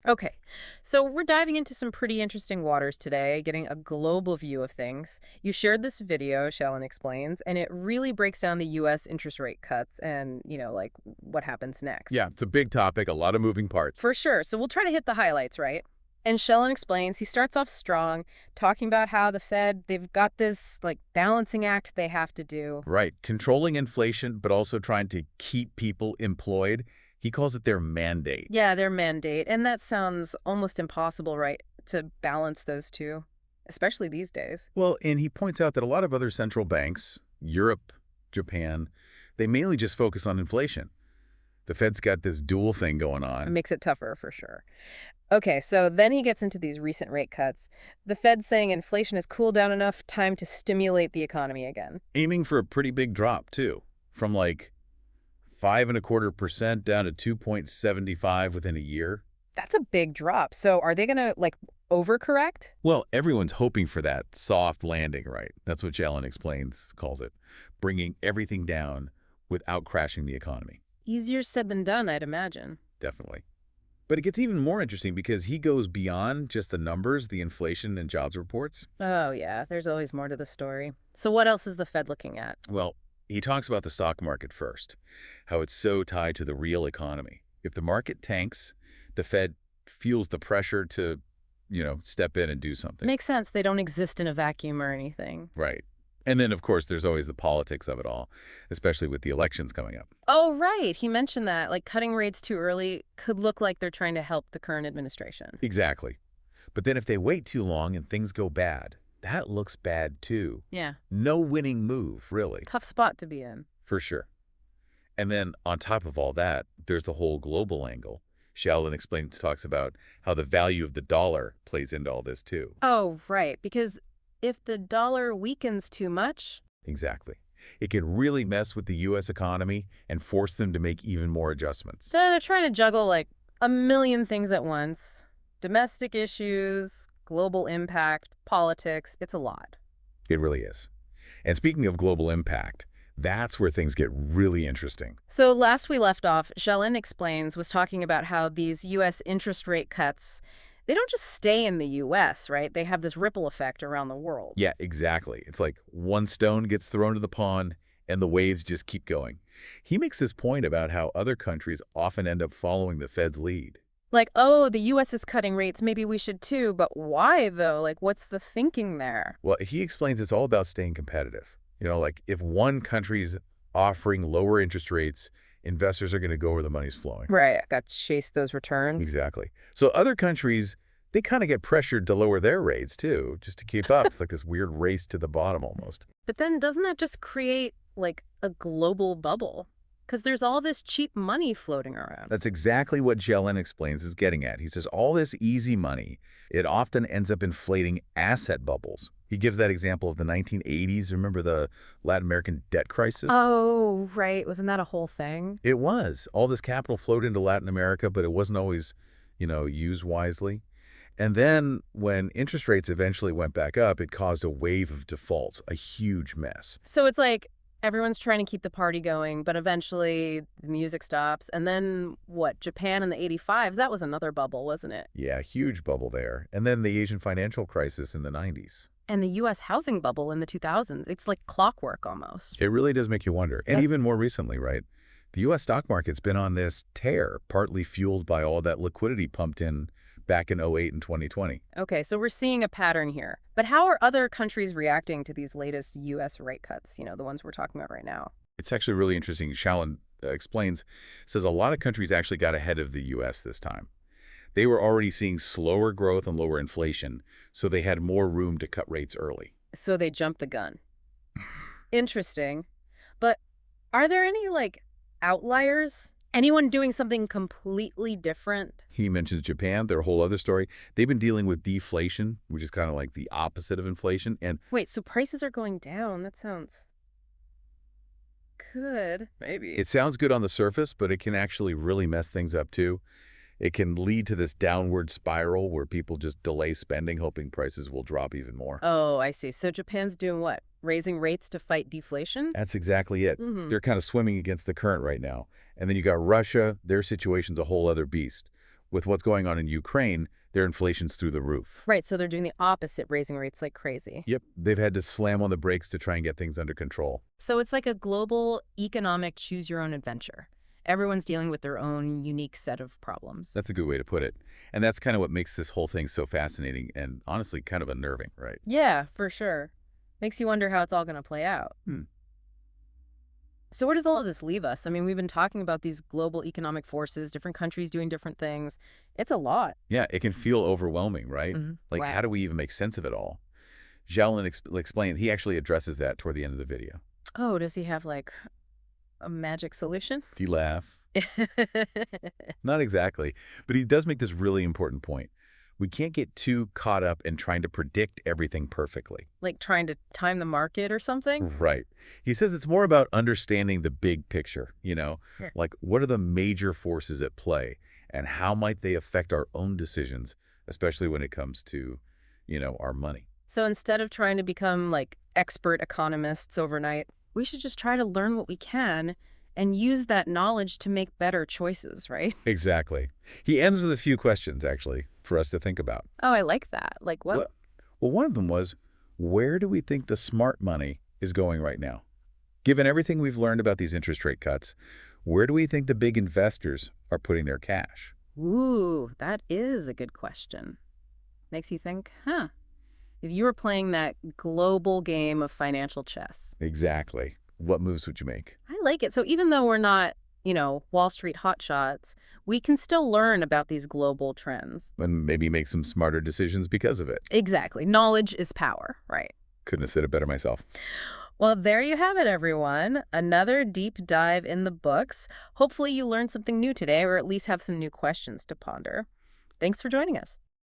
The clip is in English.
Okay, so we're diving into some pretty interesting waters today, getting a global view of things. You shared this video, Shellen explains, and it really breaks down the U.S. interest rate cuts and, like what happens next. Yeah, it's a big topic, a lot of moving parts. For sure. So we'll try to hit the highlights, right? And Shellen explains, he starts off strong, talking about how the Fed, they've got this like balancing act they have to do. Right, controlling inflation, but also trying to keep people employed. He calls it their mandate. Yeah, their mandate. And that sounds almost impossible, right? To balance those two, especially these days. Well, and he points out that a lot of other central banks, Europe, Japan, they mainly just focus on inflation. The Fed's got this dual thing going It on. makes it tougher for sure. Okay, so then he gets into these recent rate cuts. The Fed's saying inflation has cooled down enough, time to stimulate the economy again. Aiming for a pretty big drop, too, from like 5.25% down to 2.75 within a year. That's a big drop. So are they going to like overcorrect? Well, everyone's hoping for that soft landing, right? That's what Yellen explains, calls it, bringing everything down without crashing the economy. Easier said than done, I'd imagine. Definitely. But it gets even more interesting because he goes beyond just the numbers, the inflation and jobs reports. Oh, yeah, there's always more to the story. So what else is the Fed looking at? Well, he talks about the stock market first, how it's so tied to the real economy. If the market tanks, the Fed feels the pressure to, step in and do something. Makes sense. They don't exist in a vacuum or anything. Right. And then, of course, there's always the politics of it all, especially with the elections coming up. Oh, right. He mentioned that. Like cutting rates too early could look like they're trying to help the current administration. Exactly. But then if they wait too long and things go bad, that looks bad too. Yeah. No winning move, really, Tough spot to be in. for sure. And then on top of all that, there's the whole global angle. Sheldon explains, talks about how the value of the dollar plays into all this too. Oh, right. Because if the dollar weakens too much, Exactly. It can really mess with the U.S. economy and force them to make even more adjustments. then they're trying to juggle like a million things at once. Domestic issues, global impact, politics. It's a lot. It really is. And speaking of global impact, that's where things get really interesting. So last we left off, Jalin explains, was talking about how these U.S. interest rate cuts, they don't just stay in the U.S., right? They have this ripple effect around the world. Yeah, exactly. It's like one stone gets thrown to the pond and the waves just keep going. He makes this point about how other countries often end up following the Fed's lead. Like, oh, the U.S. is cutting rates, maybe we should too, but why though? Like, what's the thinking there? Well, he explains it's all about staying competitive. Like if one country's offering lower interest rates, investors are going to go where the money's flowing. Right, got to chase those returns. Exactly. So other countries, they kind of get pressured to lower their rates too, just to keep up. It's like this weird race to the bottom almost. But then doesn't that just create like a global bubble? Because there's all this cheap money floating around. That's exactly what Jelen explains is getting at. He says all this easy money, it often ends up inflating asset bubbles. He gives that example of the 1980s. Remember the Latin American debt crisis? Oh, right. Wasn't that a whole thing? It was. All this capital flowed into Latin America, but it wasn't always, used wisely. And then when interest rates eventually went back up, it caused a wave of defaults, a huge mess. So it's like everyone's trying to keep the party going, but eventually the music stops. And then what? Japan in the 85s, that was another bubble, wasn't it? Yeah, huge bubble there. And then the Asian financial crisis in the 90s. And the US housing bubble in the 2000s. It's like clockwork almost. It really does make you wonder. And Yep. even more recently, right? The U.S. stock market's been on this tear, partly fueled by all that liquidity pumped in back in '08 and 2020. Okay, so we're seeing a pattern here. But how are other countries reacting to these latest US rate cuts, the ones we're talking about right now? It's actually really interesting. Shallon explains, says a lot of countries actually got ahead of the U.S. this time. They were already seeing slower growth and lower inflation, so they had more room to cut rates early. So they jumped the gun. Interesting. But are there any, like, outliers? Anyone doing something completely different? He mentions Japan, their whole other story. They've been dealing with deflation, which is kind of like the opposite of inflation. And Wait, so prices are going down? That sounds good. Maybe. it sounds good on the surface, but it can actually really mess things up too. It can lead to this downward spiral where people just delay spending, hoping prices will drop even more. Oh, I see. So Japan's doing what? Raising rates to fight deflation? That's exactly it. Mm-hmm. They're kind of swimming against the current right now. And then you got Russia. Their situation's a whole other beast. With what's going on in Ukraine, their inflation's through the roof. Right, so they're doing the opposite, raising rates like crazy. Yep, they've had to slam on the brakes to try and get things under control. So it's like a global economic choose-your-own-adventure. Everyone's dealing with their own unique set of problems. That's a good way to put it. And that's kind of what makes this whole thing so fascinating and honestly kind of unnerving, right? Yeah, for sure. Makes you wonder how it's all going to play out. Hmm. So where does all of this leave us? I mean, we've been talking about these global economic forces, different countries doing different things. It's a lot. Yeah, it can feel overwhelming, right? Like, Right. how do we even make sense of it all? Xiaolin explained, he actually addresses that toward the end of the video. Oh, does he have like a magic solution? If you laugh, not exactly, but he does make this really important point. We can't get too caught up in trying to predict everything perfectly. Like trying to time the market or something? Right. He says it's more about understanding the big picture, Yeah. like what are the major forces at play and how might they affect our own decisions, especially when it comes to, our money. So instead of trying to become like expert economists overnight, we should just try to learn what we can and use that knowledge to make better choices, right? Exactly. He ends with a few questions, actually, for us to think about. Oh, I like that. Like what? Well, one of them was, where do we think the smart money is going right now? Given everything we've learned about these interest rate cuts, where do we think the big investors are putting their cash? Ooh, that is a good question. Makes you think, huh? If you were playing that global game of financial chess. Exactly. What moves would you make? I like it. So even though we're not, Wall Street hotshots, we can still learn about these global trends. And maybe make some smarter decisions because of it. Exactly. Knowledge is power, right? Couldn't have said it better myself. Well, there you have it, everyone. Another deep dive in the books. Hopefully you learned something new today, or at least have some new questions to ponder. Thanks for joining us.